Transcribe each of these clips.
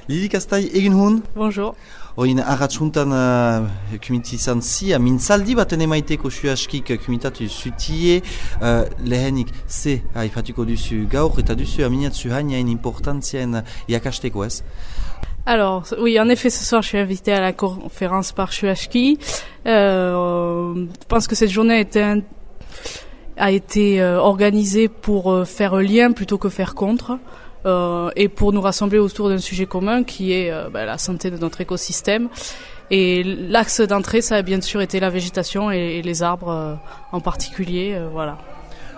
Lili Kastai, egin hun? Bonjour. Oin arratsuntan kumiti izan zi, mintzaldi baten emaiteko suaskik kumitatu zutie, lehenik ze haipatuko duzu gaur eta duzu aminatzu hainain importantzien iakasteko ez? Alors, oui, en effet, ce soir, je suis invitée à la conférence par Shuashki. Je pense que cette journée a été organisée pour faire lien plutôt que faire contre. Et pour nous rassembler autour d'un sujet commun qui est la santé de notre écosystème. Et l'axe d'entrée, ça a bien sûr été la végétation et les arbres en particulier, voilà.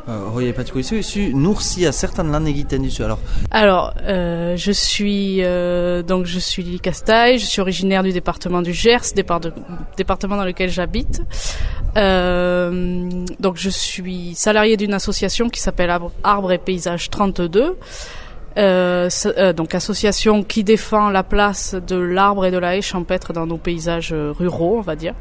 Hoi aipatuko dizu, nursia zertan lan egiten duzu alors? Alors, je suis Lili Kastai, je suis originaire du département du Gers, département dans lequel j'habite. Donc je suis salariée d'une association qui s'appelle Arbres et Paysages 32. Donc association qui défend la place de l'arbre et de la haie champêtre dans nos paysages ruraux, on va dire,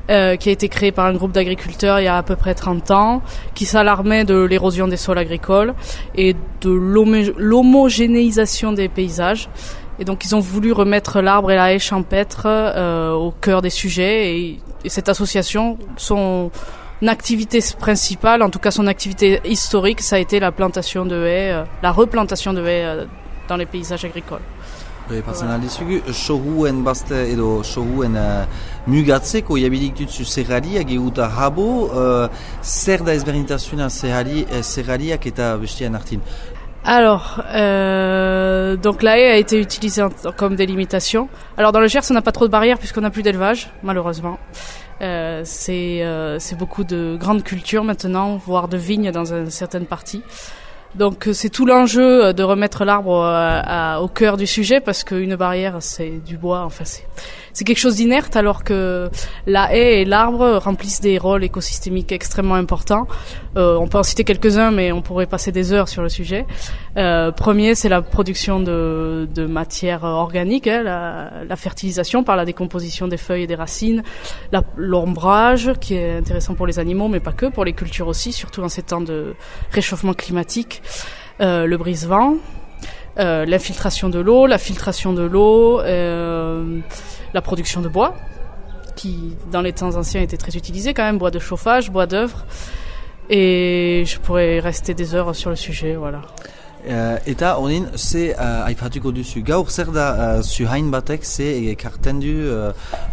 qui a été créée par un groupe d'agriculteurs il y a à peu près 30 ans, qui s'alarmait de l'érosion des sols agricoles et de l'homogénéisation des paysages. Et donc ils ont voulu remettre l'arbre et la haie champêtre au cœur des sujets, et cette association, son activité principale, en tout cas son activité historique, ça a été la plantation de haies, la replantation de haies dans les paysages agricoles. Patzen aldizugu, sohuen bazte edo sohuen mugatzeko jabilik dutzu zerrariak eguta habo, zer da ezberdintasuna zerrariak eta bestien artin? Alors, donc la haie a été utilisée comme délimitation. Alors dans le Gers, on n'a pas trop de barrières puisqu'on n'a plus d'élevage, malheureusement. C'est beaucoup de grandes cultures maintenant, voire de vignes dans une certaine partie. Donc c'est tout l'enjeu de remettre l'arbre au cœur du sujet, parce qu'une barrière, c'est du bois, enfin c'est quelque chose d'inerte, alors que la haie et l'arbre remplissent des rôles écosystémiques extrêmement importants. On peut en citer quelques-uns, mais on pourrait passer des heures sur le sujet. Premier, c'est la production de matières organiques, la fertilisation par la décomposition des feuilles et des racines, l'ombrage, qui est intéressant pour les animaux, mais pas que, pour les cultures aussi, surtout en ces temps de réchauffement climatique, le brise-vent, l'infiltration de l'eau, la filtration de l'eau, la production de bois, qui dans les temps anciens était très utilisé quand même, bois de chauffage, bois d'œuvre, et je pourrais rester des heures sur le sujet, voilà. Eta honin, ze aipatuko duzu gaur, zer da zuhain batek ze ekarten du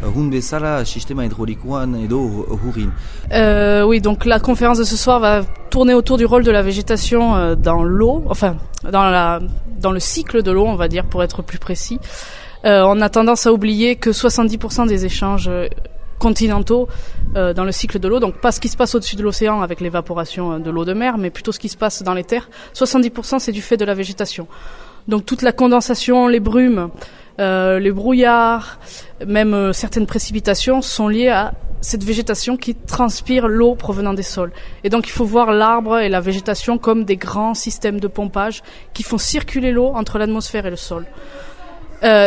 hun bezala sistema hydraulikoan edo hurin? Oui, donc la conférence de ce soir va tourner autour du rôle de la végétation dans l'eau, enfin dans le cycle de l'eau, on va dire, pour être plus précis. On a tendance à oublier que 70% des échanges continentaux dans le cycle de l'eau, donc pas ce qui se passe au-dessus de l'océan avec l'évaporation de l'eau de mer, mais plutôt ce qui se passe dans les terres, 70% c'est du fait de la végétation. Donc toute la condensation, les brumes, les brouillards, même certaines précipitations sont liées à cette végétation qui transpire l'eau provenant des sols. Et donc il faut voir l'arbre et la végétation comme des grands systèmes de pompage qui font circuler l'eau entre l'atmosphère et le sol.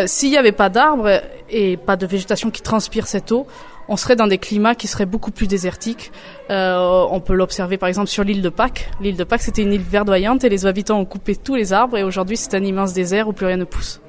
S'il n'y avait pas d'arbres et pas de végétation qui transpire cette eau, on serait dans des climats qui seraient beaucoup plus désertiques. On peut l'observer par exemple sur l'île de Pâques. L'île de Pâques, c'était une île verdoyante et les habitants ont coupé tous les arbres, et aujourd'hui c'est un immense désert où plus rien ne pousse.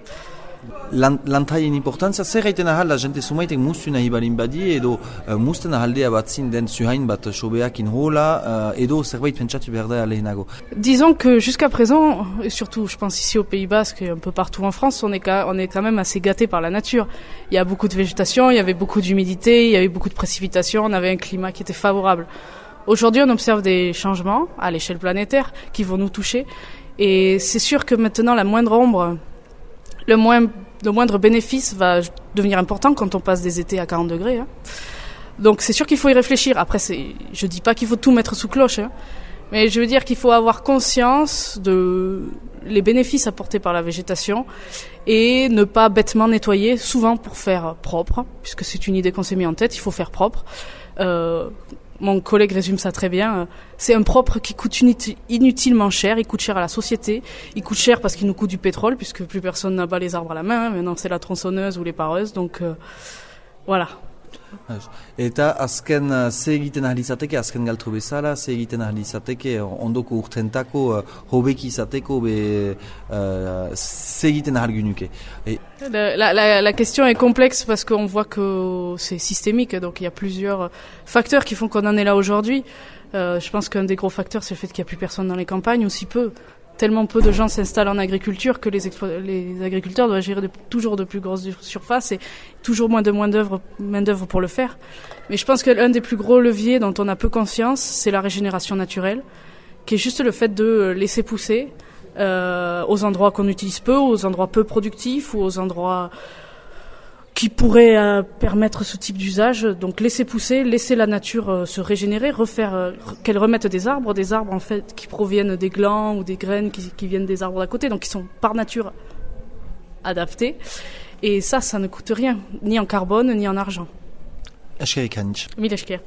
Lantaien importantzia, zer gaiten ahal la jente sumaitek mustu nahi balin badi edo musten ahaldea batzin den zuhain bat sobeakin hola edo zerbait pentsatu behar da lehenago? Disons que jusqu'à présent, et surtout je pense ici au Pays Basque et un peu partout en France, on est quand même assez gâté par la nature. Il y a beaucoup de végétation, il y avait beaucoup d'humidité, il y avait beaucoup de précipitations, on avait un climat qui était favorable. Aujourd'hui, on observe des changements à l'échelle planétaire qui vont nous toucher, et c'est sûr que maintenant la moindre ombre, le moindre bénéfice va devenir important quand on passe des étés à 40 degrés. Hein. Donc c'est sûr qu'il faut y réfléchir. Après, je dis pas qu'il faut tout mettre sous cloche, hein, mais je veux dire qu'il faut avoir conscience de les bénéfices apportés par la végétation et ne pas bêtement nettoyer, souvent pour faire propre, puisque c'est une idée qu'on s'est mis en tête, il faut faire propre. Mon collègue résume ça très bien. C'est un propre qui coûte inutilement cher. Il coûte cher à la société. Il coûte cher parce qu'il nous coûte du pétrole, puisque plus personne n'abat les arbres à la main. Hein. Maintenant, c'est la tronçonneuse ou les pareuses. Donc, voilà. Eta azken ze egiten ahal izateke, azken galtro bezala, ze egiten ahal izateke ondoko urtentako hobeki izateko ze egiten ahal gynuke. La question est complexe parce qu'on voit que c'est systémique, donc il y a plusieurs facteurs qui font qu'on en est là aujourd'hui. Je pense qu'un des gros facteurs, c'est le fait qu'il n'y a plus personne dans les campagnes, aussi peu. Tellement peu de gens s'installent en agriculture que les agriculteurs doivent gérer toujours de plus grosses surfaces et toujours moins de main-d'œuvre pour le faire. Mais je pense que l'un des plus gros leviers dont on a peu conscience, c'est la régénération naturelle, qui est juste le fait de laisser pousser aux endroits qu'on utilise peu, aux endroits peu productifs ou aux endroits qui pourraient permettre ce type d'usage. Donc laisser pousser, laisser la nature se régénérer, qu'elle remette des arbres en fait qui proviennent des glands ou des graines qui viennent des arbres d'à côté, donc qui sont par nature adaptés. Et ça ne coûte rien, ni en carbone, ni en argent. Eskerrik hanitz. Mil esker.